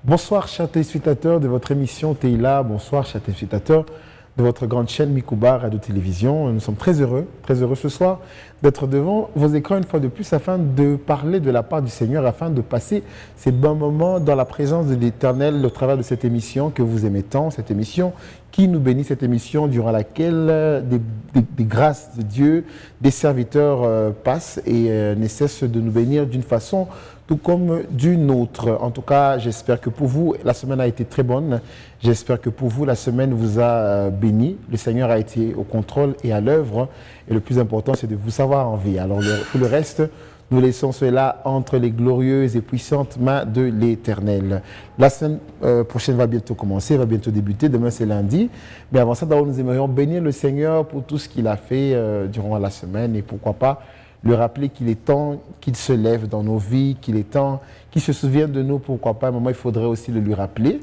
Bonsoir, chers téléspectateurs de votre émission Teila. Bonsoir, chers téléspectateurs de votre grande chaîne Mikouba Radio-Télévision. Nous sommes très heureux ce soir d'être devant vos écrans une fois de plus afin de parler de la part du Seigneur, afin de passer ces bons moments dans la présence de l'Éternel au travers de cette émission que vous aimez tant, cette émission qui nous bénit, cette émission durant laquelle des grâces de Dieu, des serviteurs passent et ne cessent de nous bénir d'une façon tout comme d'une autre. En tout cas, j'espère que pour vous, la semaine a été très bonne. J'espère que pour vous, la semaine vous a béni. Le Seigneur a été au contrôle et à l'œuvre. Et le plus important, c'est de vous savoir en vie. Alors, pour le reste, nous laissons cela entre les glorieuses et puissantes mains de l'Éternel. La semaine prochaine va bientôt commencer, va bientôt débuter. Demain, c'est lundi. Mais avant ça, d'abord, nous aimerions bénir le Seigneur pour tout ce qu'il a fait durant la semaine. Et pourquoi pas le rappeler qu'il est temps qu'il se lève dans nos vies, qu'il est temps qu'il se souvienne de nous, pourquoi pas. À un moment, il faudrait aussi le lui rappeler.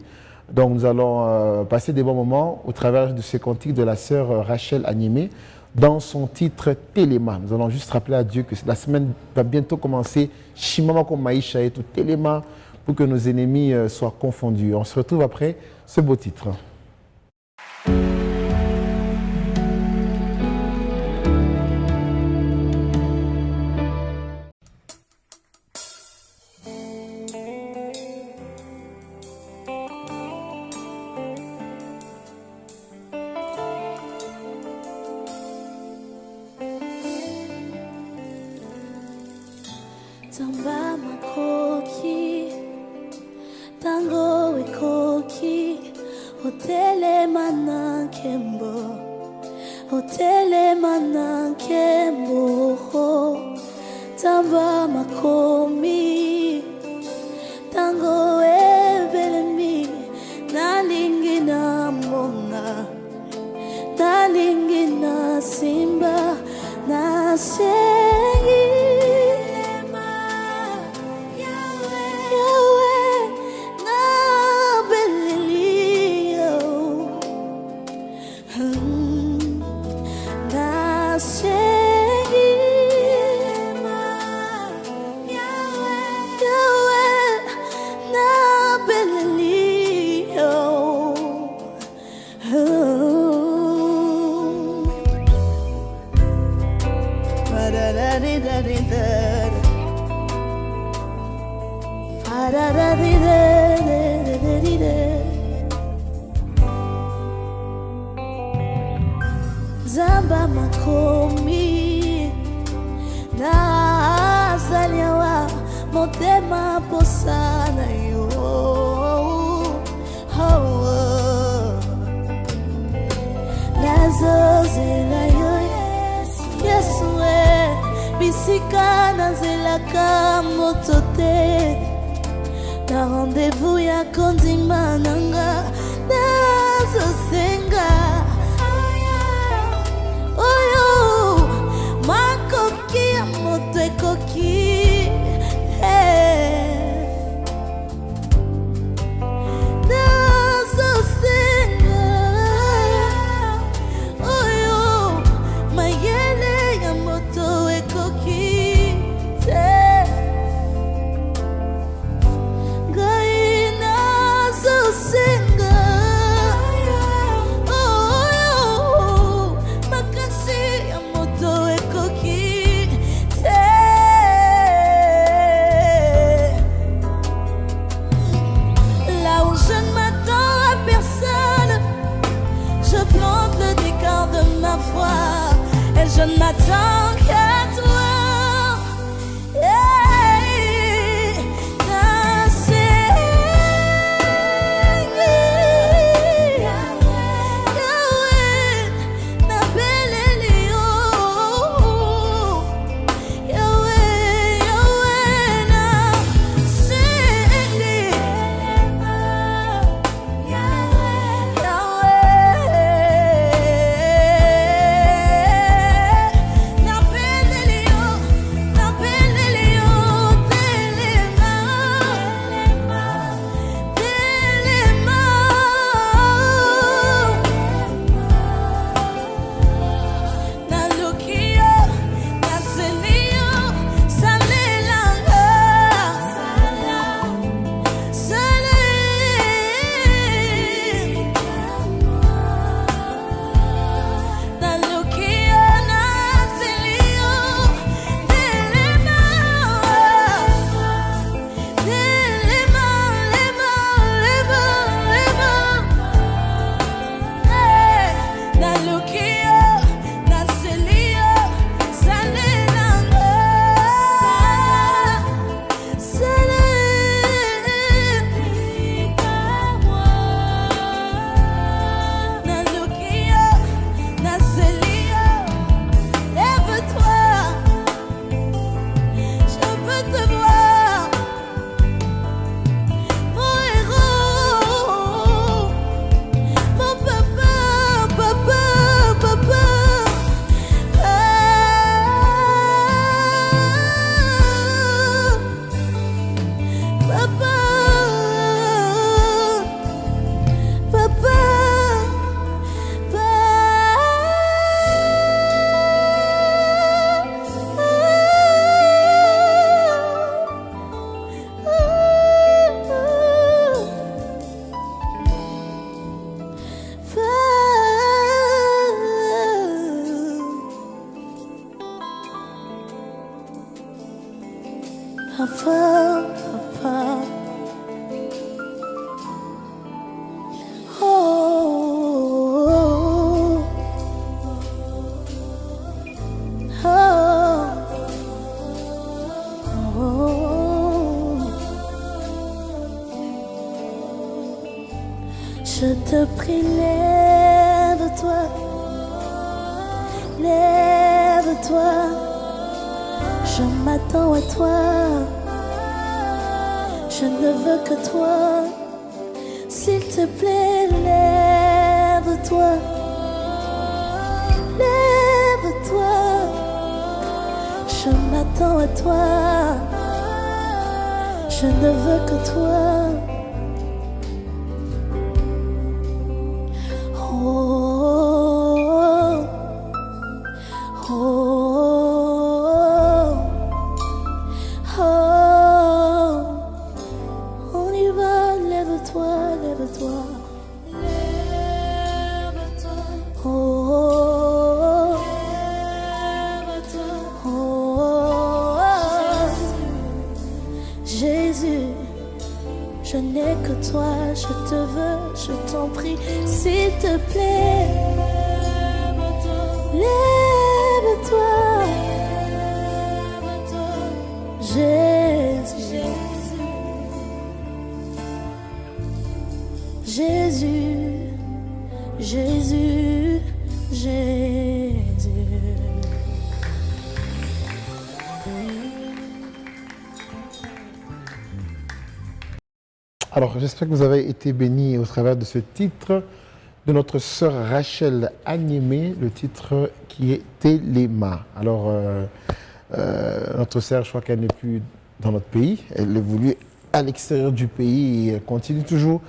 Donc, nous allons passer des bons moments au travers de ce cantique de la sœur Rachel Animé dans son titre Téléma. Nous allons juste rappeler à Dieu que la semaine va bientôt commencer. Shimama Maïcha et tout Téléma pour que nos ennemis soient confondus. On se retrouve après ce beau titre. Tamba makoki, tango ekoki, hotele manankembo, tamba makomi, tango ebelemi, nalingi na mona, nalingi na simba, na sengi. Zamba makomi na zaliawa motema posana yo nazozela yo Yesu bisika nazelaka moto te na rendez-vous ya kondima nanga nazosenga oyo makoki ya moto ekoki nazosenga oyo mayele ya moto ekoki te ngai nazosenga je ne m'attends qu'à toi. Nape Je te prie, lève-toi, lève-toi, je m'attends à toi, je ne veux que toi, s'il te plaît, lève-toi, lève-toi, je m'attends à toi, je ne veux que toi. On y va, lève-toi, lève-toi. Lève-toi. Jésus, je n'ai que toi, je te veux, je t'en prie, s'il te plaît. Lève-toi, Jésus, Jésus, Jésus, Jésus. Alors, j'espère que vous avez été bénis au travers de ce titre de notre sœur Rachel Agnemé, le titre qui est Téléma. Alors, notre sœur, je crois qu'elle n'est plus dans notre pays, elle évolue à l'extérieur du pays et elle continue toujours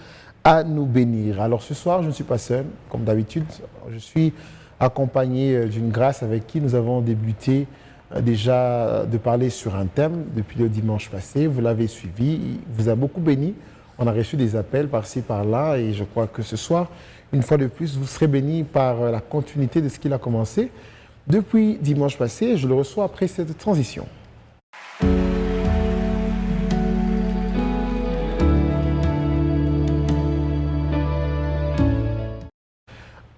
à nous bénir. Alors, ce soir, je ne suis pas seul, comme d'habitude, je suis accompagné d'une grâce avec qui nous avons débuté déjà de parler sur un thème depuis le dimanche passé. Vous l'avez suivi, il vous a beaucoup béni. On a reçu des appels par-ci, par-là et je crois que ce soir, une fois de plus, vous serez bénis par la continuité de ce qu'il a commencé depuis dimanche passé. Je le reçois après cette transition.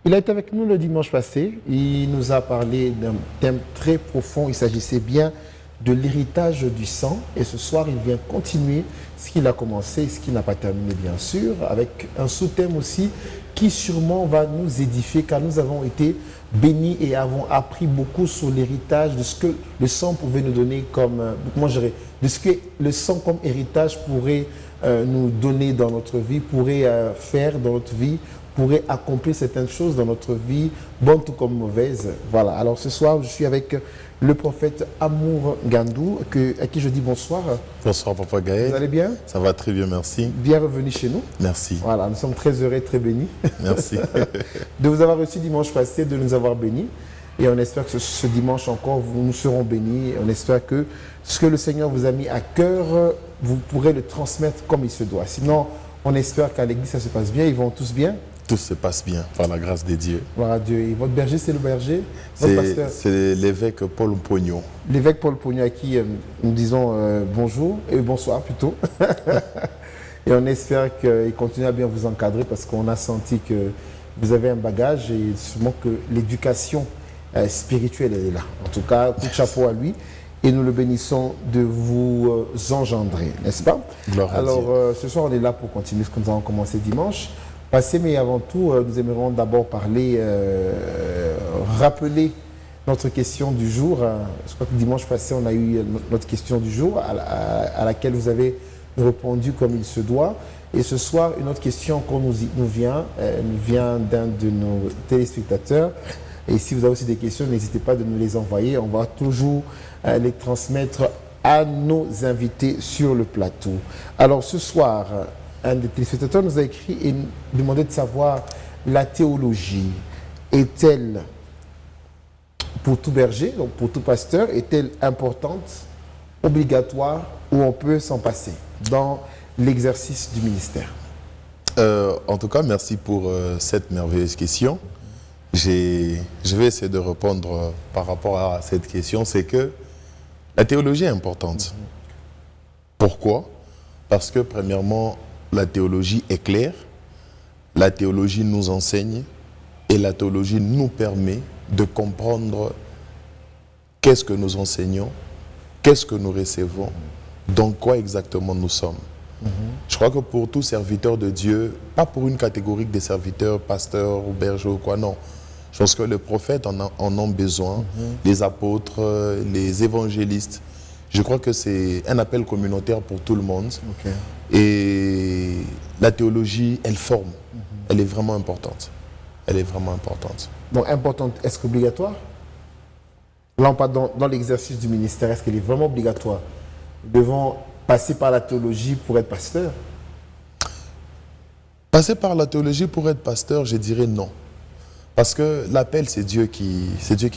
Il a été avec nous le dimanche passé. Il nous a parlé d'un thème très profond. Il s'agissait bien de l'héritage du sang. Et ce soir, il vient continuer ce qu'il a commencé, ce qu'il n'a pas terminé, bien sûr, avec un sous-thème aussi qui sûrement va nous édifier, car nous avons été bénis et avons appris beaucoup sur l'héritage de ce que le sang pouvait nous donner comme, de ce que le sang comme héritage pourrait nous donner dans notre vie, pourrait faire dans notre vie, pourrait accomplir certaines choses dans notre vie, bonnes tout comme mauvaises. Voilà. Alors ce soir, je suis avec le prophète Amour Gandou, à qui je dis bonsoir. Bonsoir Papa Gaël. Vous allez bien? Ça va très bien, merci. Bienvenue chez nous. Merci. Voilà, nous sommes très heureux et très bénis. Merci. De vous avoir reçu dimanche passé, de nous avoir bénis. Et on espère que ce dimanche encore, nous serons bénis. On espère que ce que le Seigneur vous a mis à cœur, vous pourrez le transmettre comme il se doit. Sinon, on espère qu'à l'église, ça se passe bien. Ils vont tous bien. Tout se passe bien, par la grâce de Dieu. Gloire à Dieu. Et votre berger, c'est le berger? Votre pasteur? C'est l'évêque Paul Pognon. L'évêque Paul Pognon à qui nous disons bonjour et bonsoir plutôt. Et on espère qu'il continue à bien vous encadrer parce qu'on a senti que vous avez un bagage et sûrement que l'éducation spirituelle elle est là. En tout cas, coup de chapeau à lui. Et nous le bénissons de vous engendrer, n'est-ce pas? Gloire à Dieu. Alors, ce soir, on est là pour continuer ce que nous avons commencé dimanche. Mais avant tout, nous aimerions d'abord parler, rappeler notre question du jour. Je crois que dimanche passé, on a eu notre question du jour à laquelle vous avez répondu comme il se doit. Et ce soir, une autre question qu'on nous vient d'un de nos téléspectateurs. Et si vous avez aussi des questions, n'hésitez pas de nous les envoyer. On va toujours les transmettre à nos invités sur le plateau. Alors ce soir, un des téléspectateurs nous a écrit et nous demandait de savoir, la théologie est-elle, pour tout berger, donc pour tout pasteur, est-elle importante, obligatoire ou on peut s'en passer dans l'exercice du ministère? En tout cas, merci pour cette merveilleuse question. Je vais essayer de répondre par rapport à cette question. C'est que la théologie est importante. Pourquoi? Parce que premièrement, la théologie est claire, la théologie nous enseigne et la théologie nous permet de comprendre qu'est-ce que nous enseignons, qu'est-ce que nous recevons, dans quoi exactement nous sommes. Je crois que pour tout serviteur de Dieu, pas pour une catégorie des serviteurs, pasteurs ou bergers ou quoi, non. Je pense que les prophètes en ont besoin, les apôtres, les évangélistes. Je crois que c'est un appel communautaire pour tout le monde. Et la théologie, elle forme. Elle est vraiment importante. Elle est vraiment importante. Donc, importante, est-ce qu'obligatoire? Là, on parle dans l'exercice du ministère. Est-ce qu'elle est vraiment obligatoire? Nous devons passer par la théologie pour être pasteur? Passer par la théologie pour être pasteur, je dirais non. Parce que l'appel, c'est Dieu qui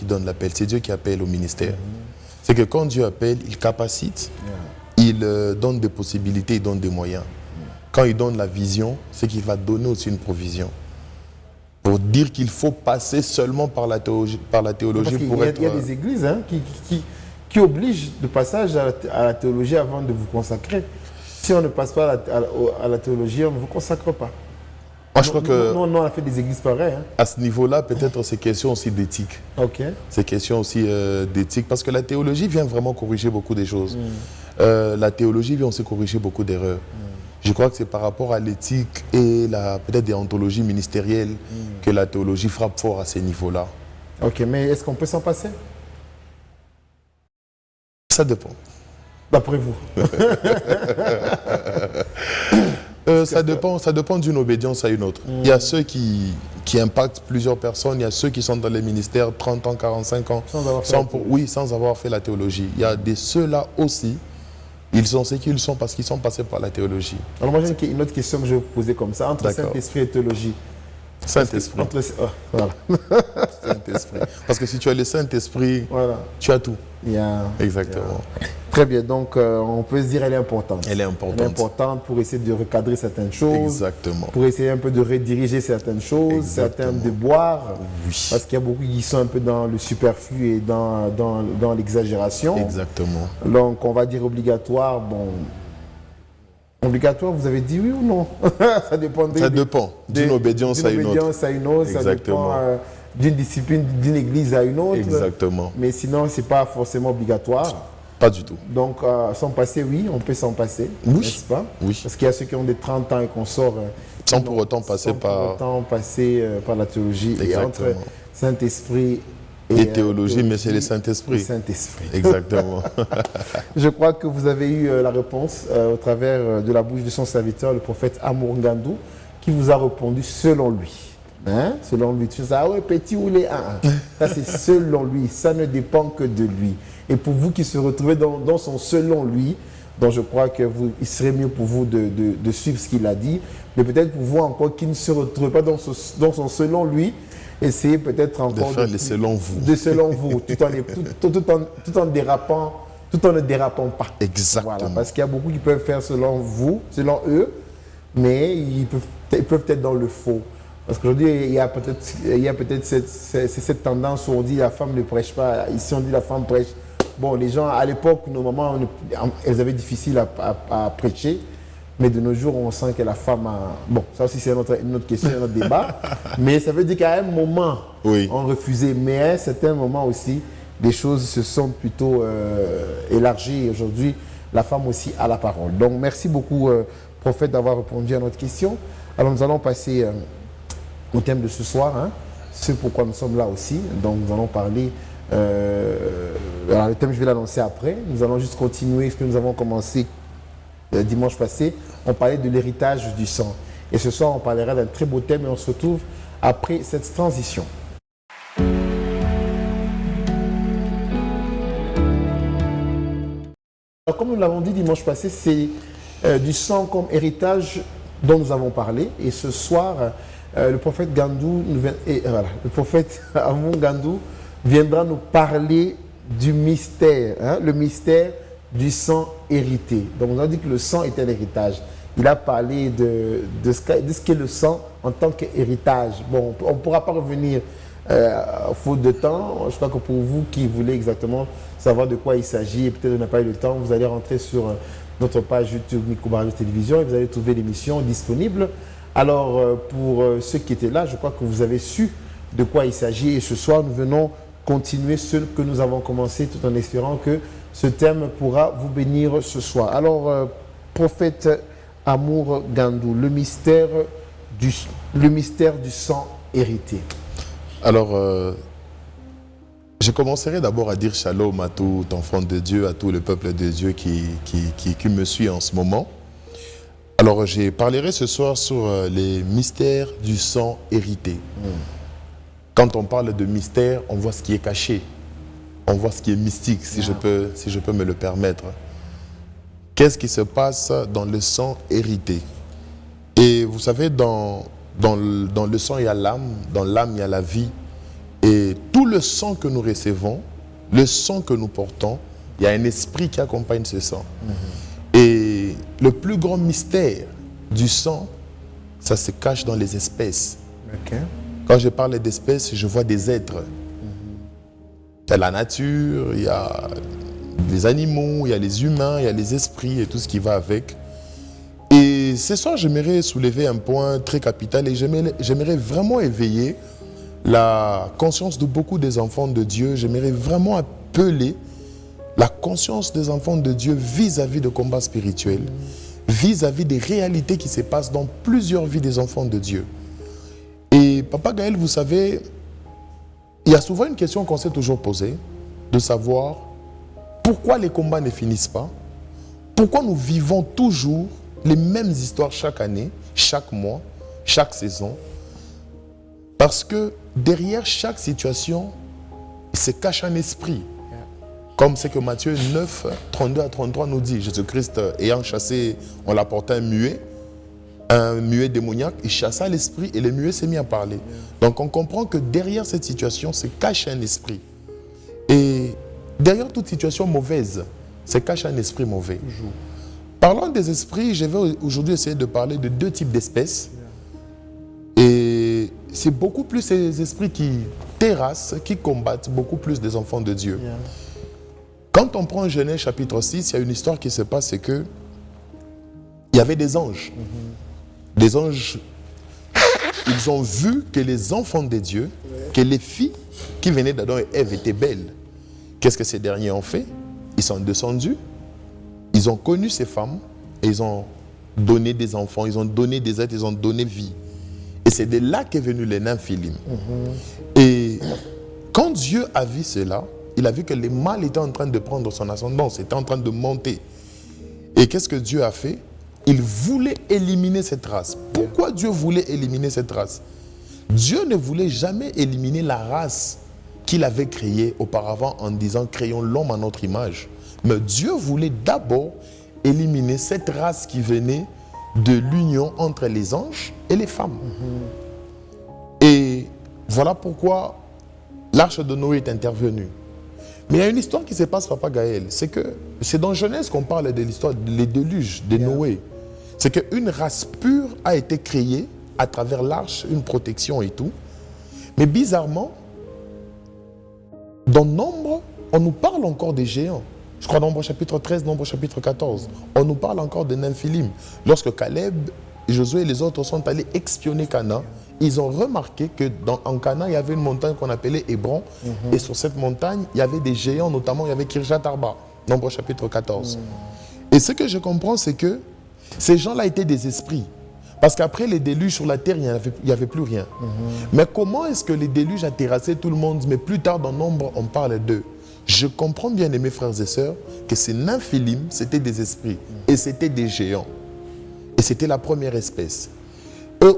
donne l'appel. C'est Dieu qui appelle au ministère. C'est que quand Dieu appelle, il capacite, il donne des possibilités, il donne des moyens. Quand il donne la vision, c'est qu'il va donner aussi une provision. Pour dire qu'il faut passer seulement par la théologie pour être... Il y a des églises qui obligent de passage à la théologie avant de vous consacrer. Si on ne passe pas à la théologie, on ne vous consacre pas. Moi, je crois que... Nous, on a fait des églises pareilles. À ce niveau-là, peut-être c'est question aussi d'éthique. C'est question aussi d'éthique. Parce que la théologie vient vraiment corriger beaucoup de choses. La théologie vient aussi corriger beaucoup d'erreurs. Je crois que c'est par rapport à l'éthique et peut-être des ontologies ministérielles que la théologie frappe fort à ces niveaux-là. Ok, mais est-ce qu'on peut s'en passer? Ça dépend. D'après vous? Ça dépend d'une obédience à une autre. Il y a ceux qui impactent plusieurs personnes, il y a ceux qui sont dans les ministères 30 ans, 45 ans, sans avoir fait la théologie. Il y a ceux-là aussi, ils sont ce qu'ils sont parce qu'ils sont passés par la théologie. Alors moi j'ai une autre question que je vais vous poser comme ça, entre Saint-Esprit et théologie. Saint-Esprit. Voilà. Saint-Esprit. Parce que si tu as le Saint-Esprit, tu as tout. Exactement. Très bien, donc on peut se dire qu'elle est importante. Elle est importante. Elle est importante pour essayer de recadrer certaines choses. Exactement. Pour essayer un peu de rediriger certaines choses, certains déboires. Oui. Parce qu'il y a beaucoup qui sont un peu dans le superflu et dans l'exagération. Exactement. Donc on va dire obligatoire, bon... Obligatoire, vous avez dit oui ou non? Ça dépend d'une obédience à une autre. Ça dépend d'une discipline, d'une église à une autre. Exactement. Mais sinon, ce n'est pas forcément obligatoire. Pas du tout. Donc, s'en passer, oui, on peut s'en passer, n'est-ce pas? Oui. Parce qu'il y a ceux qui ont des 30 ans et qu'on sort... sans pour autant passer par la théologie. Exactement. Et entre Saint-Esprit et théologie, mais c'est le Saint-Esprit. Exactement. Je crois que vous avez eu la réponse au travers de la bouche de son serviteur, le prophète Amour Ngandou, qui vous a répondu selon lui. Selon lui. Tu dis, ah ouais, petit ou les ça c'est selon lui, ça ne dépend que de lui. Et pour vous qui se retrouvez dans son selon lui, donc je crois qu'il serait mieux pour vous de suivre ce qu'il a dit, mais peut-être pour vous encore qui ne se retrouvez pas dans son selon lui, essayez peut-être encore de faire les selon vous. De selon vous, tout en ne dérapant pas. Exactement. Voilà, parce qu'il y a beaucoup qui peuvent faire selon vous, selon eux, mais ils peuvent être dans le faux. Parce qu'aujourd'hui, il y a peut-être cette tendance où on dit la femme ne prêche pas, ici on dit la femme prêche. Bon, les gens, à l'époque, nos mamans, elles avaient difficile à prêcher. Mais de nos jours, on sent que la femme a... Bon, ça aussi, c'est une autre question, un autre débat. Mais ça veut dire qu'à un moment, on refusait. Mais à un certain moment aussi, les choses se sont plutôt élargies. Et aujourd'hui, la femme aussi a la parole. Donc, merci beaucoup, prophète, d'avoir répondu à notre question. Alors, nous allons passer au thème de ce soir. C'est pourquoi nous sommes là aussi. Donc, nous allons parler... alors, le thème, je vais l'annoncer après. Nous allons juste continuer ce que nous avons commencé dimanche passé. On parlait de l'héritage du sang. Et ce soir, on parlera d'un très beau thème et on se retrouve après cette transition. Alors, comme nous l'avons dit dimanche passé, c'est du sang comme héritage dont nous avons parlé. Et ce soir, le prophète Ngandou, le prophète Amour Ngandou viendra nous parler du mystère, le mystère du sang hérité. Donc, on a dit que le sang est un héritage. Il a parlé de ce qu'est le sang en tant qu'héritage. Bon, on ne pourra pas revenir faute de temps. Je crois que pour vous qui voulez exactement savoir de quoi il s'agit et peut-être on n'a pas eu le temps, vous allez rentrer sur notre page YouTube Mikouba Radio Télévision et vous allez trouver l'émission disponible. Alors, pour ceux qui étaient là, je crois que vous avez su de quoi il s'agit. Et ce soir, nous venons continuer ce que nous avons commencé tout en espérant que ce thème pourra vous bénir ce soir. Alors, prophète Amour Gandou, le mystère du sang hérité. Alors, je commencerai d'abord à dire shalom à tout enfant de Dieu, à tout le peuple de Dieu qui me suit en ce moment. Alors, je parlerai ce soir sur les mystères du sang hérité. Quand on parle de mystère, on voit ce qui est caché. On voit ce qui est mystique, si je peux me le permettre. Qu'est-ce qui se passe dans le sang hérité? Et vous savez, dans le sang, il y a l'âme. Dans l'âme, il y a la vie. Et tout le sang que nous recevons, le sang que nous portons, il y a un esprit qui accompagne ce sang. Et le plus grand mystère du sang, ça se cache dans les espèces. Okay. Quand je parle d'espèces, je vois des êtres. Il y a la nature, il y a les animaux, il y a les humains, il y a les esprits et tout ce qui va avec. Et ce soir, j'aimerais soulever un point très capital et j'aimerais vraiment éveiller la conscience de beaucoup des enfants de Dieu. J'aimerais vraiment appeler la conscience des enfants de Dieu vis-à-vis de combats spirituels, vis-à-vis des réalités qui se passent dans plusieurs vies des enfants de Dieu. Et Papa Gaël, vous savez, il y a souvent une question qu'on s'est toujours posée, de savoir pourquoi les combats ne finissent pas, pourquoi nous vivons toujours les mêmes histoires chaque année, chaque mois, chaque saison. Parce que derrière chaque situation, il se cache un esprit. Comme c'est que Matthieu 9, 32 à 33 nous dit, Jésus-Christ ayant chassé, on l'apportait un muet démoniaque, il chassa l'esprit et le muet s'est mis à parler. Donc on comprend que derrière cette situation se cache un esprit. Et derrière toute situation mauvaise, se cache un esprit mauvais. Parlant des esprits, je vais aujourd'hui essayer de parler de deux types d'espèces. Et c'est beaucoup plus ces esprits qui terrassent, qui combattent beaucoup plus des enfants de Dieu. Quand on prend Genèse chapitre 6, il y a une histoire qui se passe, c'est que il y avait des anges. Des anges, ils ont vu que les enfants de Dieu, que les filles qui venaient d'Adam et Ève étaient belles. Qu'est-ce que ces derniers ont fait? Ils sont descendus, ils ont connu ces femmes et ils ont donné des enfants, ils ont donné des êtres, ils ont donné vie. Et c'est de là qu'est venu les nymphilim. Et quand Dieu a vu cela, il a vu que les mâles étaient en train de prendre son ascendance, étaient en train de monter. Et qu'est-ce que Dieu a fait? Il voulait éliminer cette race. Pourquoi Dieu voulait éliminer cette race? Dieu ne voulait jamais éliminer la race qu'il avait créée auparavant en disant « créons l'homme à notre image ». Mais Dieu voulait d'abord éliminer cette race qui venait de l'union entre les anges et les femmes. Et voilà pourquoi l'arche de Noé est intervenue. Mais il y a une histoire qui se passe, Papa Gaël. C'est dans Genèse qu'on parle de l'histoire des déluges de Noé. C'est qu'une race pure a été créée à travers l'arche, une protection et tout. Mais bizarrement, dans Nombre, on nous parle encore des géants. Je crois Nombre chapitre 13, Nombre chapitre 14. On nous parle encore de nymphilim. Lorsque Caleb, Josué et les autres sont allés espionner Canaan, ils ont remarqué qu'en Canaan, il y avait une montagne qu'on appelait Hébron. Et sur cette montagne, il y avait des géants, notamment il y avait Kirjat Arba, Nombre chapitre 14. Et ce que je comprends, c'est que ces gens-là étaient des esprits. Parce qu'après les déluges sur la terre, il n'y avait plus rien. Mais comment est-ce que les déluges a terrassé tout le monde? Mais plus tard dans Nombre, on parle d'eux. Je comprends bien, mes frères et sœurs, que ces nymphilim, c'était des esprits. Et c'était des géants. Et c'était la première espèce.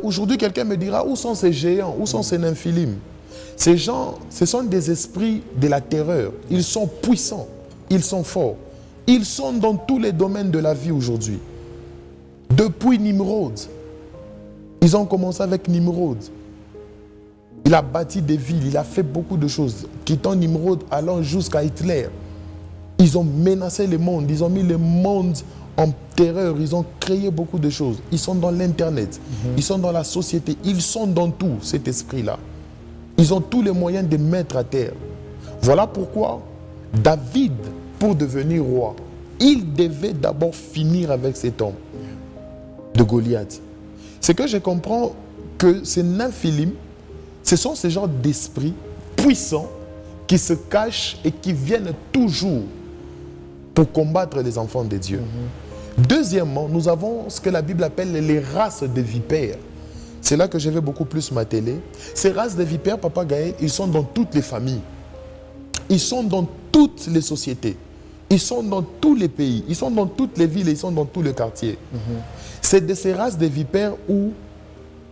Aujourd'hui, quelqu'un me dira, où sont ces géants? Où sont ces nymphilim? Ces gens, ce sont des esprits de la terreur. Ils sont puissants. Ils sont forts. Ils sont dans tous les domaines de la vie aujourd'hui. Depuis Nimrod. Ils ont commencé avec Nimrod. Il a bâti des villes, il a fait beaucoup de choses. Quittant Nimrod, allant jusqu'à Hitler. Ils ont menacé le monde, ils ont mis le monde en terreur, ils ont créé beaucoup de choses. Ils sont dans l'Internet, ils sont dans la société, ils sont dans tout, cet esprit-là. Ils ont tous les moyens de mettre à terre. Voilà pourquoi David, pour devenir roi, il devait d'abord finir avec cet homme de Goliath. C'est que je comprends que ces nymphilim, ce sont ces genres d'esprits puissants qui se cachent et qui viennent toujours pour combattre les enfants de Dieu. Deuxièmement, nous avons ce que la Bible appelle les races de vipères. C'est là que je vais beaucoup plus m'atteler. Ces races de vipères, Papa Gaël, ils sont dans toutes les familles. Ils sont dans toutes les sociétés. Ils sont dans tous les pays. Ils sont dans toutes les villes. Ils sont dans tous les quartiers. C'est de ces races de vipères où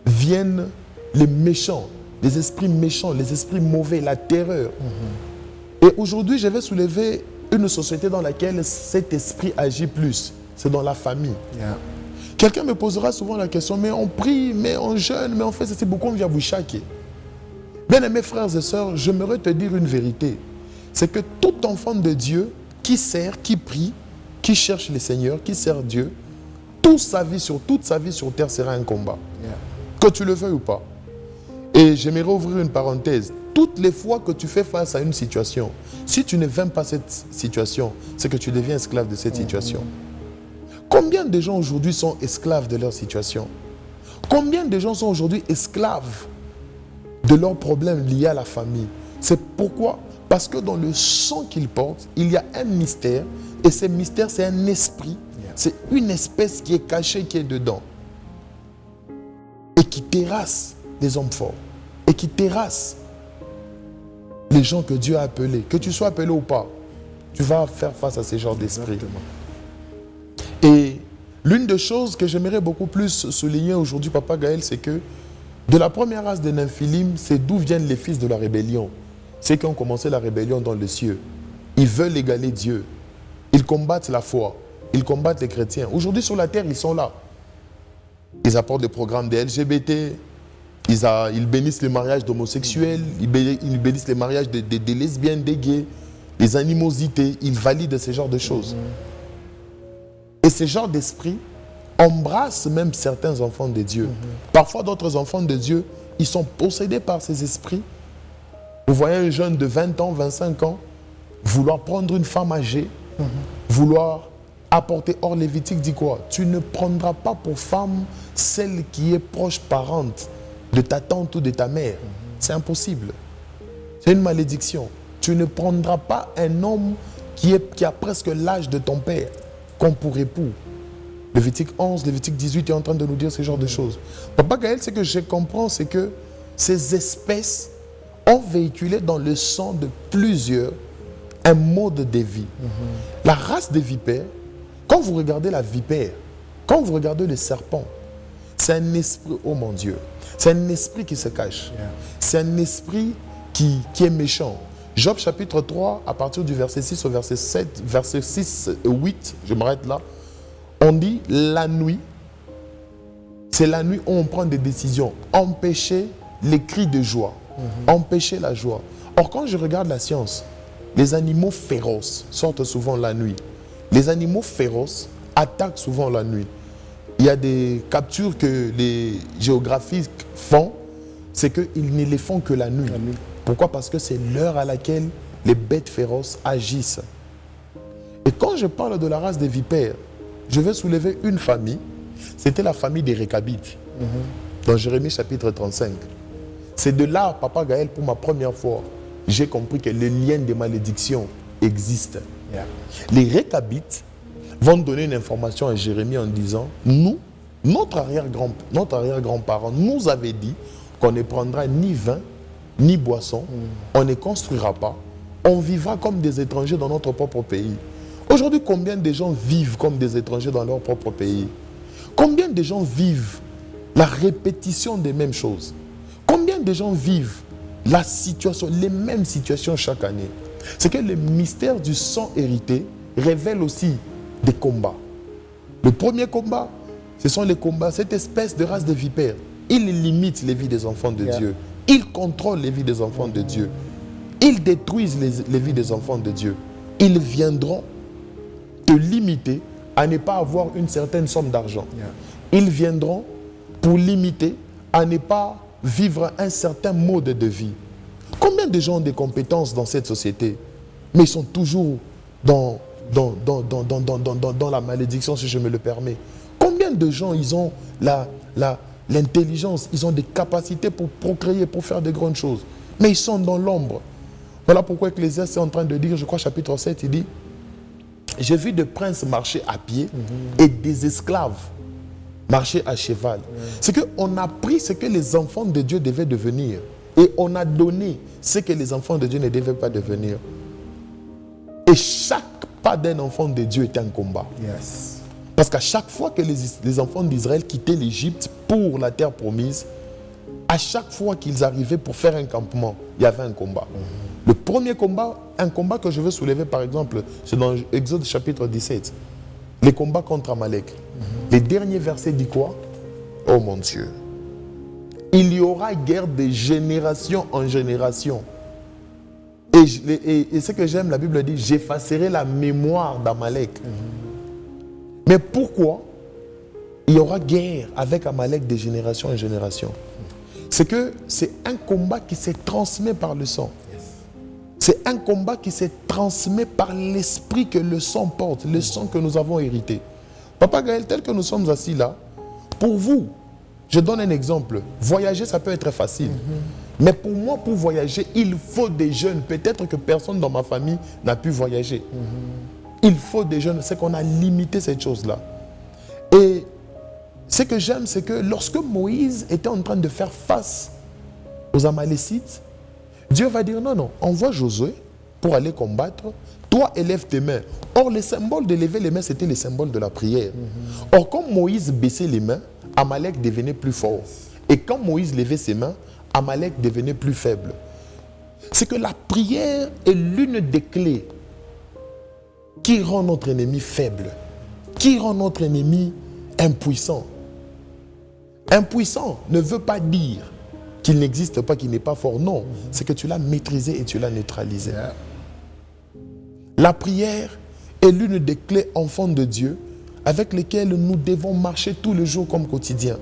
viennent les méchants, les esprits méchants, les esprits mauvais, la terreur. Et aujourd'hui, je vais soulever une société dans laquelle cet esprit agit plus. C'est dans la famille. Quelqu'un me posera souvent la question, mais on prie, mais on jeûne, mais on fait ceci, pourquoi on vient vous chaquer? Bien-aimés frères et sœurs, j'aimerais te dire une vérité. C'est que tout enfant de Dieu qui sert, qui prie, qui cherche le Seigneur, qui sert Dieu, toute sa vie sur terre sera un combat. Que tu le veuilles ou pas. Et j'aimerais ouvrir une parenthèse. Toutes les fois que tu fais face à une situation, si tu ne vaimes pas cette situation, c'est que tu deviens esclave de cette situation. Combien de gens aujourd'hui sont esclaves de leur situation? Combien de gens sont aujourd'hui esclaves de leurs problèmes liés à la famille? C'est pourquoi? Parce que dans le sang qu'ils portent, il y a un mystère. Et ce mystère, c'est un esprit. C'est une espèce qui est cachée, qui est dedans. Et qui terrasse les hommes forts. Et qui terrasse les gens que Dieu a appelés. Que tu sois appelé ou pas, tu vas faire face à ce genre d'esprit. Et l'une des choses que j'aimerais beaucoup plus souligner aujourd'hui, Papa Gaël, c'est que de la première race des Nephilim, c'est d'où viennent les fils de la rébellion. Ceux qui ont commencé la rébellion dans les cieux. Ils veulent égaler Dieu. Ils combattent la foi. Ils combattent les chrétiens. Aujourd'hui, sur la terre, ils sont là. Ils apportent des programmes des LGBT. Ils bénissent les mariages d'homosexuels. Ils bénissent les mariages des lesbiennes, des gays, les animosités. Ils valident ce genre de choses. Et ce genre d'esprit embrasse même certains enfants de Dieu. Parfois, d'autres enfants de Dieu, ils sont possédés par ces esprits. Vous voyez un jeune de 20 ans, 25 ans, vouloir prendre une femme âgée, vouloir apporter. Or, Lévitique dit quoi? Tu ne prendras pas pour femme celle qui est proche parente de ta tante ou de ta mère. C'est impossible. C'est une malédiction. Tu ne prendras pas un homme qui a presque l'âge de ton père comme pour époux. Lévitique 11, Lévitique 18 est en train de nous dire ce genre de choses. Papa Gaël, ce que je comprends, c'est que ces espèces ont véhiculé dans le sang de plusieurs un mode de vie. La race des vipères, quand vous regardez la vipère, quand vous regardez le serpent, c'est un esprit, oh mon Dieu, c'est un esprit qui se cache. C'est un esprit qui est méchant. Job chapitre 3, à partir du verset 6 au verset 7, verset 6 et 8, je m'arrête là, on dit la nuit, c'est la nuit où on prend des décisions, empêcher les cris de joie, empêcher la joie. Or, quand je regarde la science, les animaux féroces sortent souvent la nuit. Les animaux féroces attaquent souvent la nuit. Il y a des captures que les géographistes font, c'est qu'ils ne les font que la nuit. Pourquoi? Parce que c'est l'heure à laquelle les bêtes féroces agissent. Et quand je parle de la race des vipères, je vais soulever une famille. C'était la famille des Récabites, dans Jérémie chapitre 35. C'est de là, Papa Gaël, pour ma première fois, j'ai compris que le lien de malédiction existe. Les Récabites vont donner une information à Jérémie en disant, nous, notre arrière-grand-parent nous avait dit qu'on ne prendra ni vin, ni boisson, on ne construira pas, on vivra comme des étrangers dans notre propre pays. Aujourd'hui, combien de gens vivent comme des étrangers dans leur propre pays? Combien de gens vivent la répétition des mêmes choses? Combien de gens vivent la situation, les mêmes situations chaque année? C'est que le mystère du sang hérité révèle aussi des combats. Le premier combat, ce sont les combats, cette espèce de race de vipères. Ils limitent les vies des enfants de Dieu. Ils contrôlent les vies des enfants de Dieu. Ils détruisent les vies des enfants de Dieu. Ils viendront te limiter à ne pas avoir une certaine somme d'argent. Ils viendront pour limiter à ne pas vivre un certain mode de vie. Combien de gens ont des compétences dans cette société, mais ils sont toujours dans la malédiction, si je me le permets? Combien de gens ils ont l'intelligence, ils ont des capacités pour procréer, pour faire de grandes choses, mais ils sont dans l'ombre? Voilà pourquoi Ecclésiaste est en train de dire, je crois chapitre 7, il dit, J'ai vu des princes marcher à pied et des esclaves marcher à cheval. C'est qu'on a pris ce que les enfants de Dieu devaient devenir et on a donné ce que les enfants de Dieu ne devaient pas devenir. Et chaque pas d'un enfant de Dieu était un combat. Yes. Parce qu'à chaque fois que les enfants d'Israël quittaient l'Égypte pour la terre promise, à chaque fois qu'ils arrivaient pour faire un campement, il y avait un combat. Le premier combat, un combat que je veux soulever par exemple, c'est dans Exode chapitre 17. Les combats contre Amalek. Les derniers versets disent quoi? Oh mon Dieu. Il y aura guerre de génération en génération. Et ce que j'aime, la Bible dit, j'effacerai la mémoire d'Amalek. Mais pourquoi il y aura guerre avec Amalek de génération en génération? C'est que c'est un combat qui se transmet par le sang. C'est un combat qui se transmet par l'esprit que le sang porte, le sang que nous avons hérité. Papa Gaël, tel que nous sommes assis là, pour vous, je donne un exemple. Voyager, ça peut être facile. Mais pour moi, pour voyager, il faut des jeunes. Peut-être que personne dans ma famille n'a pu voyager. Il faut des jeunes. C'est qu'on a limité cette chose-là. Et ce que j'aime, c'est que lorsque Moïse était en train de faire face aux Amalécites, Dieu va dire non, non, envoie Josué pour aller combattre. Toi, élève tes mains. Or, le symbole de lever les mains, c'était le symbole de la prière. Or, quand Moïse baissait les mains, Amalek devenait plus fort. Et quand Moïse levait ses mains, Amalek devenait plus faible. C'est que la prière est l'une des clés qui rend notre ennemi faible, qui rend notre ennemi impuissant. Impuissant ne veut pas dire qu'il n'existe pas, qu'il n'est pas fort. Non, c'est que tu l'as maîtrisé et tu l'as neutralisé. La prière est l'une des clés enfants de Dieu avec lesquelles nous devons marcher tous les jours comme quotidien.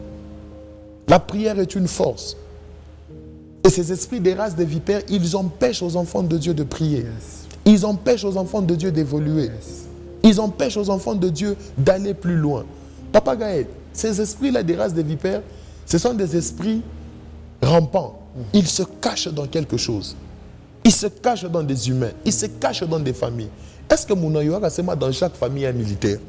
La prière est une force. Et ces esprits des races des vipères, ils empêchent aux enfants de Dieu de prier. Ils empêchent aux enfants de Dieu d'évoluer. Ils empêchent aux enfants de Dieu d'aller plus loin. Papa Gaël, ces esprits-là des races des vipères, ce sont des esprits rampants. Ils se cachent dans quelque chose. Ils se cachent dans des humains. Ils se cachent dans des familles. Est-ce que dans chaque famille, il y a un militaire?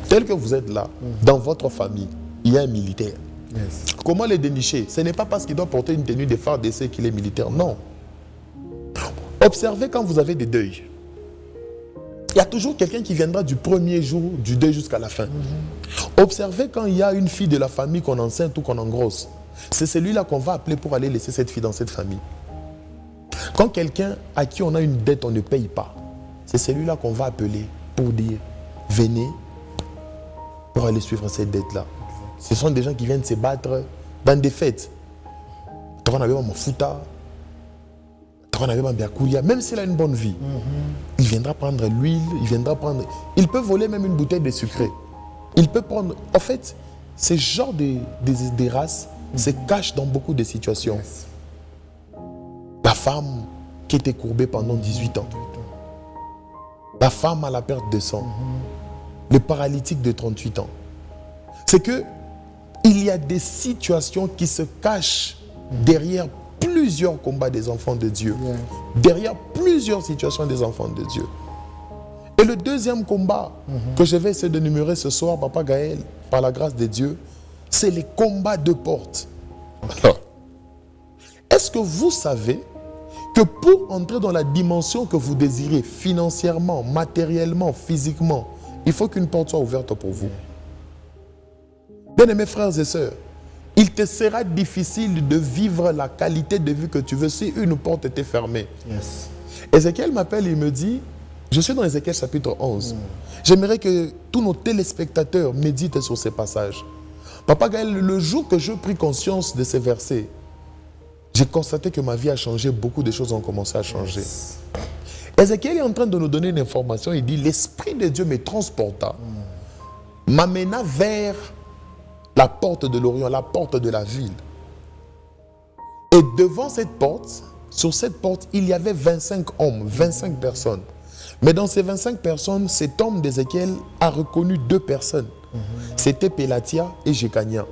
Tel que vous êtes là, dans votre famille, il y a un militaire. Yes. Comment les dénicher? Ce n'est pas parce qu'il doit porter une tenue de phare d'essai qu'il est militaire. Non. Observez quand vous avez des deuils. Il y a toujours quelqu'un qui viendra du premier jour du deuil jusqu'à la fin. Observez quand il y a une fille de la famille qu'on enceinte ou qu'on engrosse. C'est celui-là qu'on va appeler pour aller laisser cette fille dans cette famille. Quand quelqu'un à qui on a une dette, on ne paye pas, c'est celui-là qu'on va appeler pour dire « Venez pour aller suivre cette dette-là ». Ce sont des gens qui viennent se battre dans des fêtes. Même s'il a une bonne vie, il viendra prendre l'huile, il peut voler même une bouteille de sucré. Il peut prendre... En fait, ce genre des races se cachent dans beaucoup de situations. La femme qui était courbée pendant 18 ans. La femme à la perte de sang. Le paralytique de 38 ans. C'est que il y a des situations qui se cachent derrière plusieurs combats des enfants de Dieu. Derrière plusieurs situations des enfants de Dieu. Et le deuxième combat que je vais essayer de numérer ce soir, Papa Gaël, par la grâce de Dieu, c'est les combats de porte. Alors, est-ce que vous savez que pour entrer dans la dimension que vous désirez, financièrement, matériellement, physiquement, il faut qu'une porte soit ouverte pour vous? Bien-aimés frères et sœurs, il te sera difficile de vivre la qualité de vie que tu veux si une porte était fermée. Yes. Ézéchiel m'appelle et il me dit, je suis dans Ézéchiel chapitre 11. J'aimerais que tous nos téléspectateurs méditent sur ces passages. Papa Gaël, le jour que je pris conscience de ces versets, j'ai constaté que ma vie a changé, beaucoup de choses ont commencé à changer. Yes. Ézéchiel est en train de nous donner une information, il dit, l'Esprit de Dieu me transporta, m'amena vers la porte de l'Orient, la porte de la ville. Et devant cette porte, sur cette porte, il y avait 25 hommes, 25 personnes. Mais dans ces 25 personnes, cet homme d'Ézéchiel a reconnu 2 personnes. C'était Pélatia et Jécania.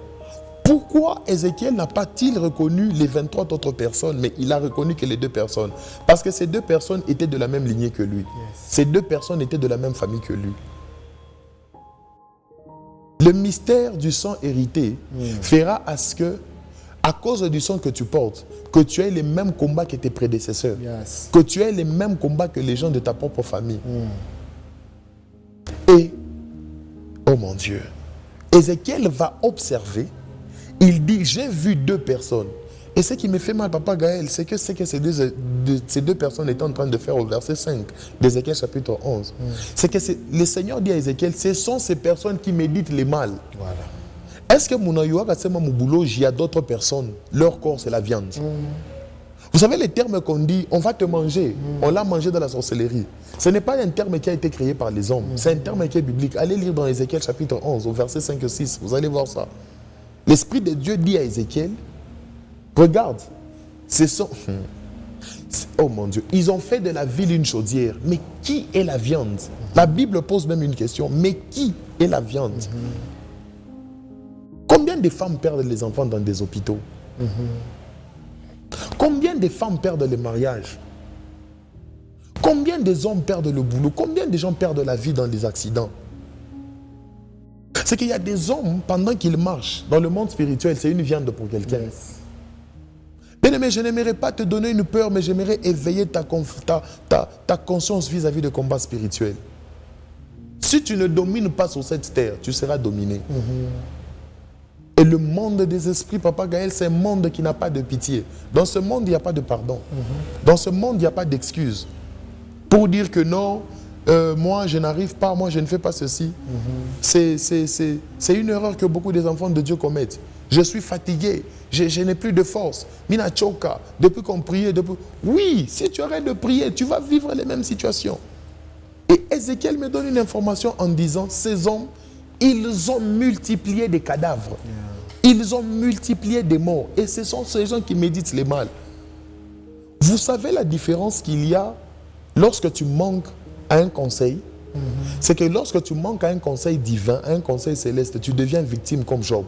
Pourquoi Ézéchiel n'a pas-il reconnu les 23 autres personnes, mais il a reconnu que les 2 personnes? Parce que ces 2 personnes étaient de la même lignée que lui. Ces 2 personnes étaient de la même famille que lui. Le mystère du sang hérité fera à ce que, à cause du sang que tu portes, que tu aies les mêmes combats que tes prédécesseurs, que tu aies les mêmes combats que les gens de ta propre famille. Et, oh mon Dieu, Ézéchiel va observer. Il dit, j'ai vu 2 personnes. Et ce qui me fait mal, Papa Gaël, c'est que ces deux personnes étaient en train de faire au verset 5 d'Ézéchiel chapitre 11. C'est que le Seigneur dit à Ézéchiel, ce sont ces personnes qui méditent les mal. Voilà. Est-ce que il y a d'autres personnes, leur corps c'est la viande? Vous savez les termes qu'on dit, on va te manger, on l'a mangé dans la sorcellerie. Ce n'est pas un terme qui a été créé par les hommes, c'est un terme qui est biblique. Allez lire dans Ézéchiel chapitre 11, au verset 5 et 6, vous allez voir ça. L'Esprit de Dieu dit à Ézéchiel, regarde, ce sont... Oh mon Dieu, ils ont fait de la ville une chaudière. Mais qui est la viande? La Bible pose même une question, mais qui est la viande? Combien de femmes perdent les enfants dans des hôpitaux? Combien de femmes perdent les mariages? Combien des hommes perdent le boulot? Combien de gens perdent la vie dans des accidents? C'est qu'il y a des hommes, pendant qu'ils marchent dans le monde spirituel, c'est une viande pour quelqu'un. Bien-aimé, je n'aimerais pas te donner une peur, mais j'aimerais éveiller ta conscience vis-à-vis de combats spirituels. Si tu ne domines pas sur cette terre, tu seras dominé. Et le monde des esprits, Papa Gaël, c'est un monde qui n'a pas de pitié. Dans ce monde, il n'y a pas de pardon. Dans ce monde, il n'y a pas d'excuse. Pour dire que non, moi je n'arrive pas, moi je ne fais pas ceci. C'est une erreur que beaucoup des enfants de Dieu commettent. Je suis fatigué, je n'ai plus de force. Mina choka, depuis qu'on priait, oui, si tu arrêtes de prier, tu vas vivre les mêmes situations. Et Ézéchiel me donne une information en disant, ces hommes, ils ont multiplié des cadavres. Ils ont multiplié des morts. Et ce sont ces gens qui méditent les mal. Vous savez la différence qu'il y a lorsque tu manques à un conseil? C'est que lorsque tu manques à un conseil divin, à un conseil céleste, tu deviens victime comme Job.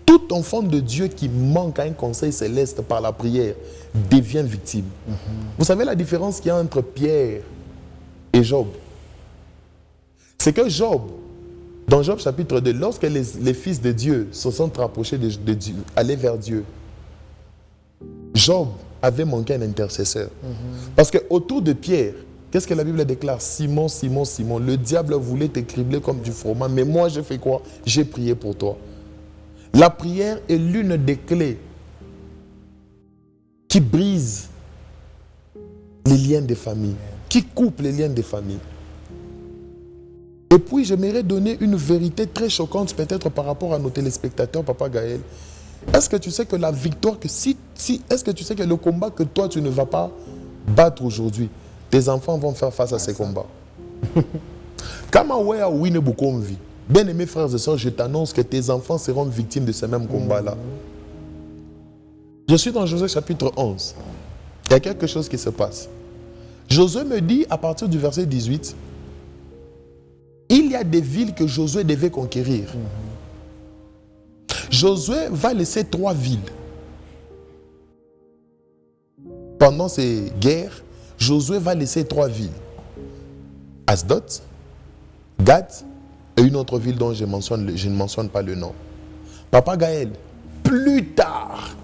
Tout enfant de Dieu qui manque à un conseil céleste par la prière devient victime. Vous savez la différence qu'il y a entre Pierre et Job? C'est que Job, dans Job chapitre 2, lorsque les fils de Dieu se sont rapprochés de Dieu, allaient vers Dieu, Job avait manqué un intercesseur. Parce qu'autour de Pierre, qu'est-ce que la Bible déclare? Simon, Simon, Simon, le diable voulait te cribler comme du froment, mais moi j'ai fait quoi? J'ai prié pour toi. La prière est l'une des clés qui brise les liens des familles, qui coupe les liens des familles. Et puis, j'aimerais donner une vérité très choquante, peut-être par rapport à nos téléspectateurs, Papa Gaël. Est-ce que tu sais que la victoire, est-ce que tu sais que le combat que toi, tu ne vas pas battre aujourd'hui, tes enfants vont faire face à ces combats? Bien aimés frères et sœurs, je t'annonce que tes enfants seront victimes de ce même combat-là. Je suis dans Josué chapitre 11. Il y a quelque chose qui se passe. Josué me dit, à partir du verset 18, il y a des villes que Josué devait conquérir. Josué va laisser 3 villes. Pendant ces guerres, Josué va laisser 3 villes. Asdod, Gad et une autre ville dont je ne mentionne pas le nom. Papa Gaël, plus tard,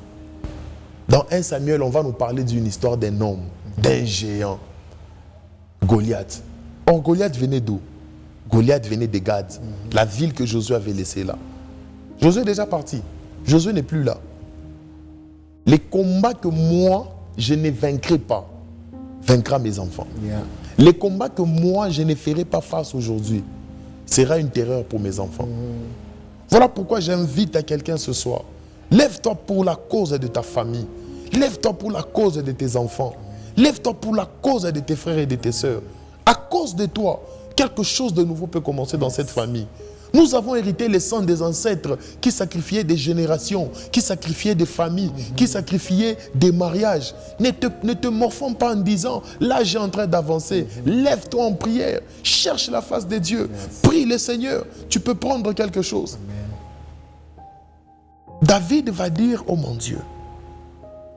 dans 1 Samuel, on va nous parler d'une histoire d'un homme, d'un géant, Goliath. Or, Goliath venait d'où? Goliath venait de Gad, la ville que Josué avait laissée là. Josué est déjà parti. Josué n'est plus là. Les combats que moi, je ne vaincrai pas, vaincra mes enfants. Les combats que moi, je ne ferai pas face aujourd'hui, sera une terreur pour mes enfants. Voilà pourquoi j'invite à quelqu'un ce soir. Lève-toi pour la cause de ta famille. Lève-toi pour la cause de tes enfants. Lève-toi pour la cause de tes frères et de tes sœurs. À cause de toi, quelque chose de nouveau peut commencer dans cette famille. Nous avons hérité les sang des ancêtres qui sacrifiaient des générations, qui sacrifiaient des familles, qui sacrifiaient des mariages. Ne te morfonds pas en disant, l'âge est en train d'avancer. Lève-toi en prière, cherche la face de Dieu, prie le Seigneur, tu peux prendre quelque chose. David va dire, oh mon Dieu,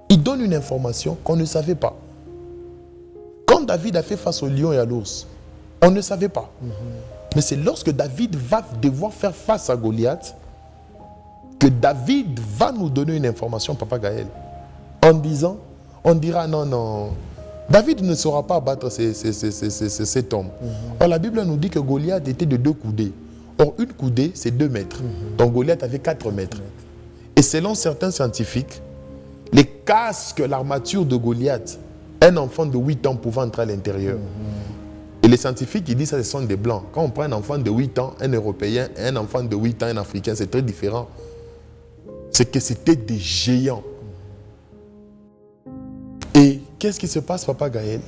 il donne une information qu'on ne savait pas. Quand David a fait face au lion et à l'ours, on ne savait pas. Mais c'est lorsque David va devoir faire face à Goliath que David va nous donner une information, Papa Gaël, en disant, on dira non, non, David ne saura pas battre cet homme. Or, la Bible nous dit que Goliath était de 2 coudées. Or, une coudée, c'est 2 mètres. Donc, Goliath avait 4 mètres. Et selon certains scientifiques, les casques, l'armature de Goliath, un enfant de 8 ans pouvait entrer à l'intérieur. Et les scientifiques, ils disent que ce sont des blancs. Quand on prend un enfant de 8 ans, un Européen, et un enfant de 8 ans, un Africain, c'est très différent. C'est que c'était des géants. Et qu'est-ce qui se passe, Papa Gaël?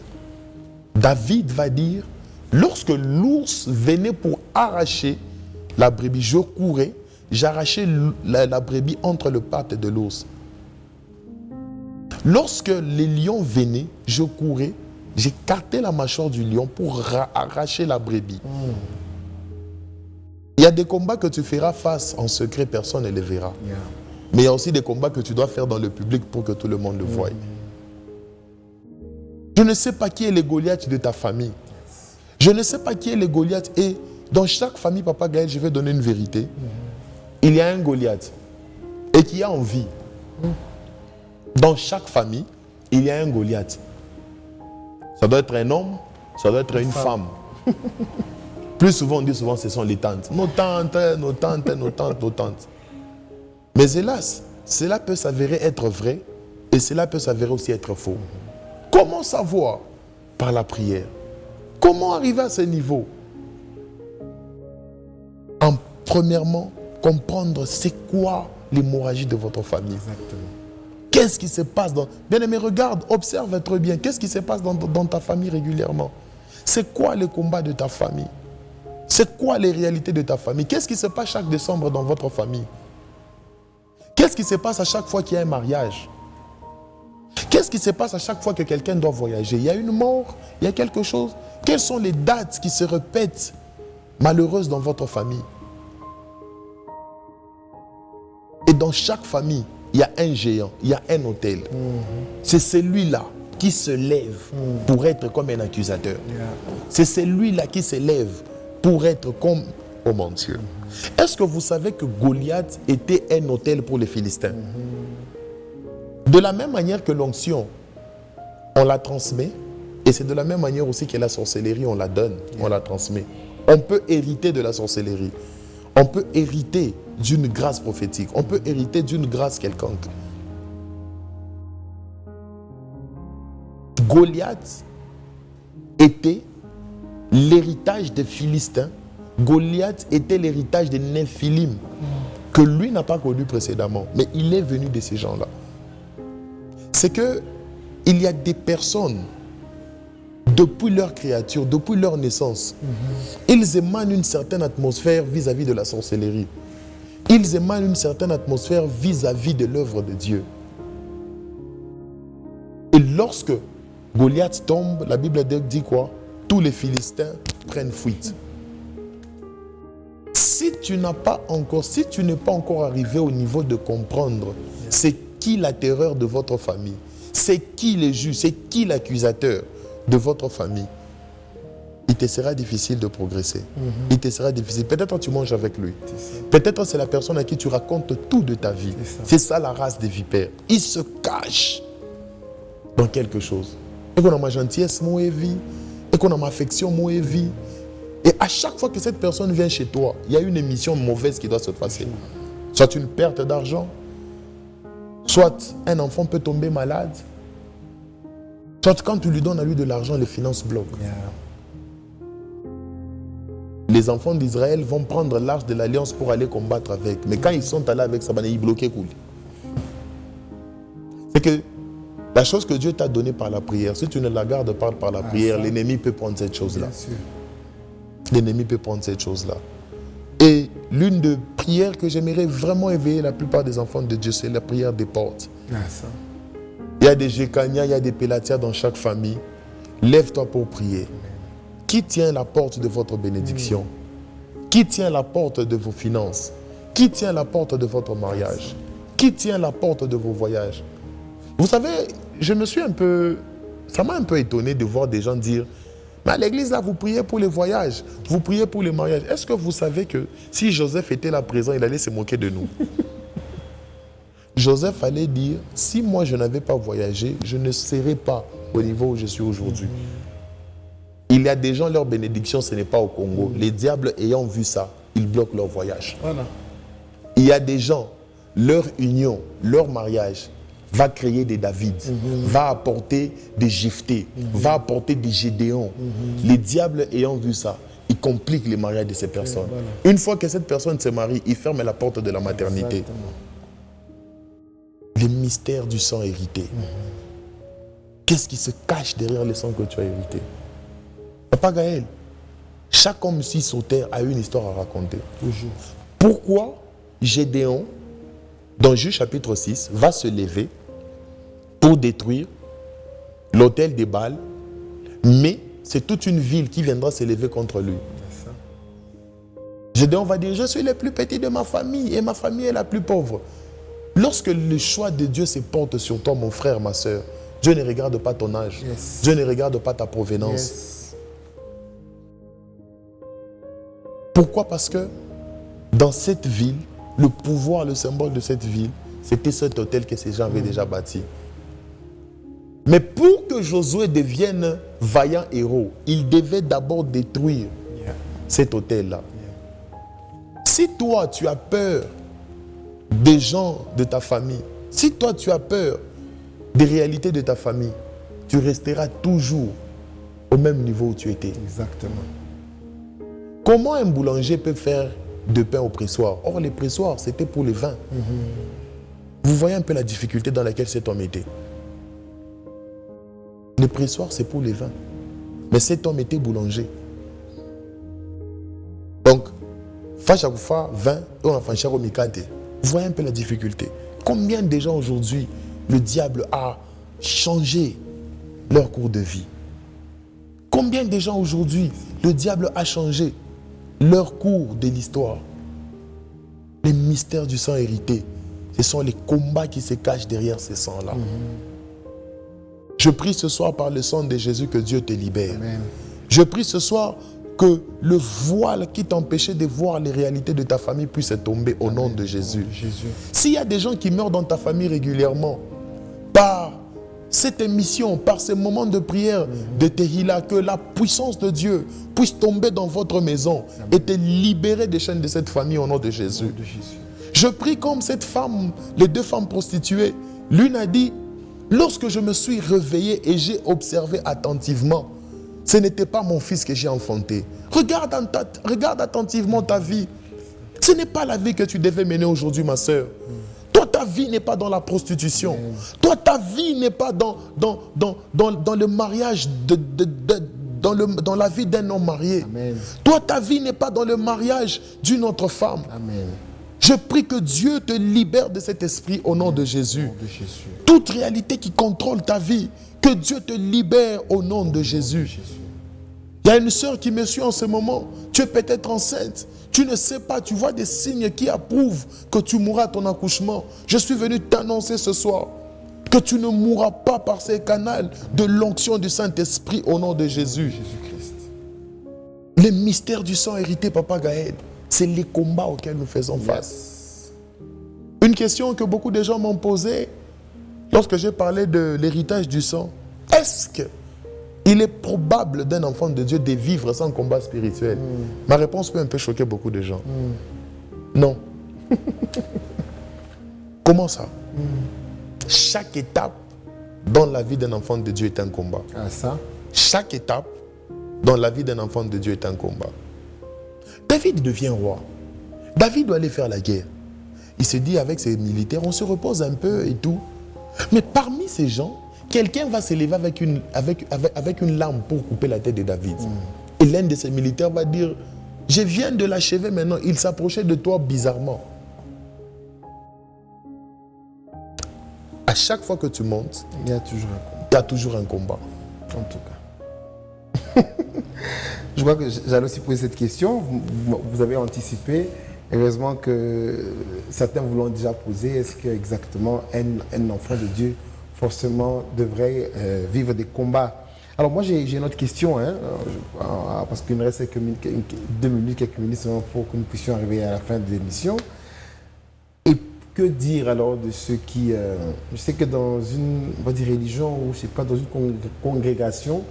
David va dire, lorsque l'ours venait pour arracher la brebis, je courais, j'arrachais la brebis entre le pattes de l'ours. Lorsque les lions venaient, je courais, j'écartais la mâchoire du lion pour arracher la brebis. Il y a des combats que tu feras face en secret, personne ne les verra. Mais il y a aussi des combats que tu dois faire dans le public pour que tout le monde le voie. Je ne sais pas qui est le Goliath de ta famille. Je ne sais pas qui est le Goliath. Et dans chaque famille, Papa Gaël, je vais donner une vérité. Il y a un Goliath. Et qui a envie. Dans chaque famille, il y a un Goliath. Ça doit être un homme, ça doit être une femme. Plus souvent, on dit souvent, ce sont les tantes. Nos tantes, nos tantes, nos tantes, nos tantes. Mais hélas, cela peut s'avérer être vrai et cela peut s'avérer aussi être faux. Comment savoir? Par la prière. Comment arriver à ce niveau? Premièrement, comprendre c'est quoi l'hémorragie de votre famille. Exactement. Qu'est-ce qui se passe dans... Bien-aimé, regarde, observe très bien. Qu'est-ce qui se passe dans ta famille régulièrement? C'est quoi le combat de ta famille? C'est quoi les réalités de ta famille? Qu'est-ce qui se passe chaque décembre dans votre famille? Qu'est-ce qui se passe à chaque fois qu'il y a un mariage? Qu'est-ce qui se passe à chaque fois que quelqu'un doit voyager? Il y a une mort? Il y a quelque chose? Quelles sont les dates qui se répètent malheureuses dans votre famille? Et dans chaque famille, il y a un géant, il y a un autel. C'est celui-là qui se lève pour être comme un accusateur. C'est celui-là qui se lève pour être comme... Oh mon Dieu. Est-ce que vous savez que Goliath était un autel pour les Philistins? De la même manière que l'onction, on la transmet, et c'est de la même manière aussi que la sorcellerie, on la donne, on la transmet. On peut hériter de la sorcellerie. On peut hériter d'une grâce prophétique. On peut hériter d'une grâce quelconque. Goliath était l'héritage des Philistins. Goliath était l'héritage des Néphilim que lui n'a pas connu précédemment. Mais il est venu de ces gens-là. C'est que il y a des personnes, depuis leur créature, depuis leur naissance, ils émanent une certaine atmosphère vis-à-vis de la sorcellerie. Ils émanent une certaine atmosphère vis-à-vis de l'œuvre de Dieu. Et lorsque Goliath tombe, la Bible dit quoi? Tous les Philistins prennent fuite. Si tu n'es pas encore arrivé au niveau de comprendre c'est qui la terreur de votre famille, c'est qui le juge, c'est qui l'accusateur de votre famille, il te sera difficile de progresser. Il te sera difficile. Peut-être tu manges avec lui. Peut-être c'est la personne à qui tu racontes tout de ta vie. C'est ça la race des vipères. Il se cache dans quelque chose. Et qu'on a ma gentillesse, mon vie. Et qu'on a ma affection, mon vie. Et à chaque fois que cette personne vient chez toi, il y a une émission mauvaise qui doit se passer. Soit une perte d'argent, soit un enfant peut tomber malade, soit quand tu lui donnes à lui de l'argent, les finances bloquent. Les enfants d'Israël vont prendre l'arche de l'alliance pour aller combattre avec. Mais quand ils sont allés avec ça, ils bloquaient. C'est que la chose que Dieu t'a donnée par la prière, si tu ne la gardes pas par la prière, l'ennemi peut prendre cette chose-là. L'ennemi peut prendre cette chose-là. Et l'une des prières que j'aimerais vraiment éveiller la plupart des enfants de Dieu, c'est la prière des portes. Il y a des Jécania, il y a des Pélatia dans chaque famille. Lève-toi pour prier. Qui tient la porte de votre bénédiction? Qui tient la porte de vos finances? Qui tient la porte de votre mariage? Qui tient la porte de vos voyages? Vous savez, ça m'a un peu étonné de voir des gens dire, mais à l'église, là, vous priez pour les voyages, vous priez pour les mariages. Est-ce que vous savez que si Joseph était là présent, il allait se moquer de nous? Joseph allait dire, si moi je n'avais pas voyagé, je ne serais pas au niveau où je suis aujourd'hui. Il y a des gens, leur bénédiction, ce n'est pas au Congo. Les diables ayant vu ça, ils bloquent leur voyage. Voilà. Il y a des gens, leur union, leur mariage va créer des David, va apporter des Jephthé, va apporter des Gédéons. Les diables ayant vu ça, ils compliquent les mariages de ces personnes. Voilà. Une fois que cette personne se marie, ils ferment la porte de la maternité. Exactement. Les mystères du sang hérité. Qu'est-ce qui se cache derrière le sang que tu as hérité? Papa Gaël, chaque homme ici sur terre a une histoire à raconter. Toujours. Pourquoi Gédéon, dans Juge chapitre 6, va se lever pour détruire l'autel des Baals, mais c'est toute une ville qui viendra se lever contre lui. C'est ça. Gédéon va dire, je suis le plus petit de ma famille et ma famille est la plus pauvre. Lorsque le choix de Dieu se porte sur toi, mon frère, ma soeur, Dieu ne regarde pas ton âge. Yes. Dieu ne regarde pas ta provenance. Yes. Pourquoi? Parce que dans cette ville, le pouvoir, le symbole de cette ville, c'était cet hôtel que ces gens avaient déjà bâti. Mais pour que Josué devienne vaillant héros, il devait d'abord détruire cet hôtel-là. Si toi, tu as peur des gens de ta famille, si toi, tu as peur des réalités de ta famille, tu resteras toujours au même niveau où tu étais. Exactement. Comment un boulanger peut faire de pain au pressoir? Or, les pressoirs, c'était pour le vin. Vous voyez un peu la difficulté dans laquelle cet homme était. Le pressoir, c'est pour les vins. Mais cet homme était boulanger. Donc, Fachakufa, vin, on a fait au Mikate. Vous voyez un peu la difficulté. Combien de gens aujourd'hui, le diable a changé leur cours de vie? Combien de gens aujourd'hui, le diable a changé leur cours de l'histoire? Les mystères du sang hérité, ce sont les combats qui se cachent derrière ces sangs-là. Je prie ce soir par le sang de Jésus que Dieu te libère. Amen. Je prie ce soir que le voile qui t'empêchait de voir les réalités de ta famille puisse tomber au nom de Jésus. Jésus. S'il y a des gens qui meurent dans ta famille régulièrement, par cette émission, par ces moments de prière de Tehila, que la puissance de Dieu puisse tomber dans votre maison et te libérer des chaînes de cette famille au nom de Jésus. De Jésus. Je prie comme cette femme, les deux femmes prostituées. L'une a dit, lorsque je me suis réveillé et j'ai observé attentivement, ce n'était pas mon fils que j'ai enfanté. Regarde attentivement ta vie. Ce n'est pas la vie que tu devais mener aujourd'hui, ma soeur. Toi, ta vie n'est pas dans la prostitution. Toi, ta vie n'est pas dans le mariage, dans la vie d'un homme marié. Amen. Toi, ta vie n'est pas dans le mariage d'une autre femme. Amen. Je prie que Dieu te libère de cet esprit au nom de Jésus. De Jésus. Toute réalité qui contrôle ta vie, que Dieu te libère au nom de Jésus. Il y a une sœur qui me suit en ce moment. Tu es peut-être enceinte. Tu ne sais pas, tu vois des signes qui approuvent que tu mourras à ton accouchement. Je suis venu t'annoncer ce soir que tu ne mourras pas par ces canaux de l'onction du Saint-Esprit au nom de Jésus. Jésus-Christ. Les mystères du sang hérité, Papa Gaël, c'est les combats auxquels nous faisons face. Une question que beaucoup de gens m'ont posée lorsque j'ai parlé de l'héritage du sang. Est-ce qu'il est probable d'un enfant de Dieu de vivre sans combat spirituel? Ma réponse peut un peu choquer beaucoup de gens. Non. Comment ça? Chaque étape dans la vie d'un enfant de Dieu est un combat. Ah, ça? Chaque étape dans la vie d'un enfant de Dieu est un combat. David devient roi. David doit aller faire la guerre. Il se dit avec ses militaires, on se repose un peu et tout. Mais parmi ces gens, quelqu'un va se lever avec une lame pour couper la tête de David. Et l'un de ses militaires va dire, je viens de l'achever maintenant. Il s'approchait de toi bizarrement. À chaque fois que tu montes, Il y a toujours un combat. il y a toujours un combat. En tout cas. Je crois que j'allais aussi poser cette question. Vous avez anticipé. Heureusement que certains vous l'ont déjà posé. Est-ce que exactement un enfant de Dieu forcément devrait vivre des combats? Alors moi j'ai une autre question, hein, parce qu'il me reste quelques minutes seulement pour que nous puissions arriver à la fin de l'émission. Et que dire alors de ceux qui... je sais que dans une religion ou je sais pas, dans une congrégation,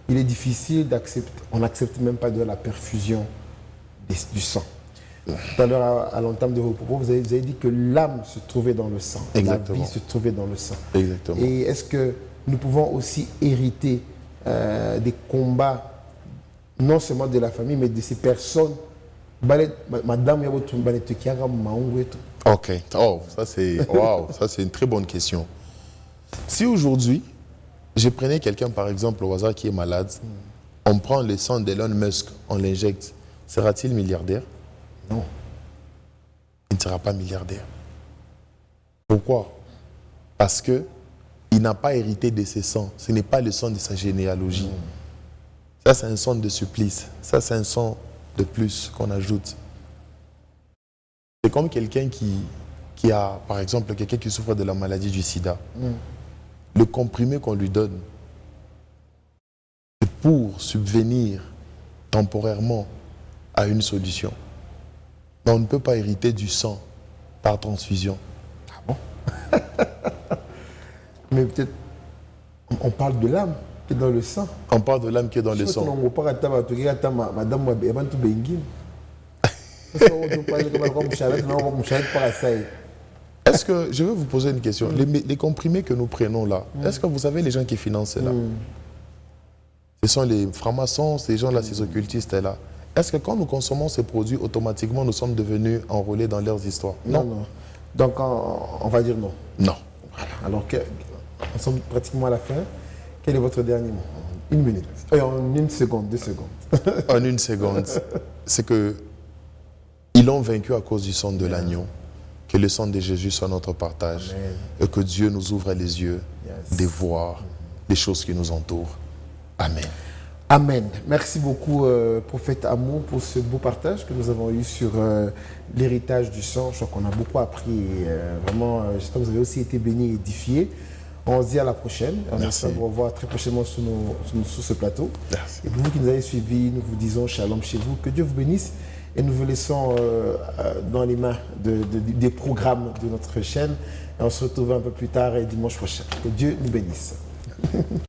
il est difficile d'accepter, on n'accepte même pas de la perfusion du sang. Tout à l'heure, à l'entame de vos propos, vous avez dit que l'âme se trouvait dans le sang. Exactement. La vie se trouvait dans le sang. Exactement. Et est-ce que nous pouvons aussi hériter des combats, non seulement de la famille, mais de ces personnes? Madame, Ok. Oh, ça c'est wow, ça c'est une très bonne question. Si aujourd'hui, je prenais quelqu'un par exemple au hasard qui est malade, on prend le sang d'Elon Musk, on l'injecte, sera-t-il milliardaire? Non. Il ne sera pas milliardaire. Pourquoi? Parce que il n'a pas hérité de ses sangs. Ce n'est pas le sang de sa généalogie. Ça, c'est un sang de supplice. Ça, c'est un sang de plus qu'on ajoute. C'est comme quelqu'un qui a, par exemple, quelqu'un qui souffre de la maladie du sida. Le comprimé qu'on lui donne, c'est pour subvenir temporairement à une solution. Mais on ne peut pas hériter du sang par transfusion. Ah bon? Mais peut-être, on parle de l'âme qui est dans le sang. On parle de l'âme qui est dans le sang. Est-ce que, je vais vous poser une question, les comprimés que nous prenons là, est-ce que vous savez les gens qui financent cela? Ce sont les francs-maçons, ces gens-là, ces occultistes-là. Est-ce que quand nous consommons ces produits, automatiquement nous sommes devenus enrôlés dans leurs histoires? Non, non. Donc on va dire non. Non. Voilà. Alors nous sommes pratiquement à la fin. Quel est votre dernier mot? Une minute. En une seconde, 2 secondes. En une seconde. C'est que ils l'ont vaincu à cause du sang de l'agneau. Que le sang de Jésus soit notre partage. Amen. Et que Dieu nous ouvre les yeux Yes. de voir les choses qui nous entourent. Amen. Amen. Merci beaucoup, prophète Amour, pour ce beau partage que nous avons eu sur l'héritage du sang. Je crois qu'on a beaucoup appris et vraiment, j'espère que vous avez aussi été bénis et édifiés. On se dit à la prochaine. On espère vous revoir très prochainement sur ce plateau. Merci. Et pour vous qui nous avez suivis, nous vous disons shalom chez vous. Que Dieu vous bénisse. Et nous vous laissons dans les mains des programmes de notre chaîne. Et on se retrouve un peu plus tard et dimanche prochain. Que Dieu nous bénisse.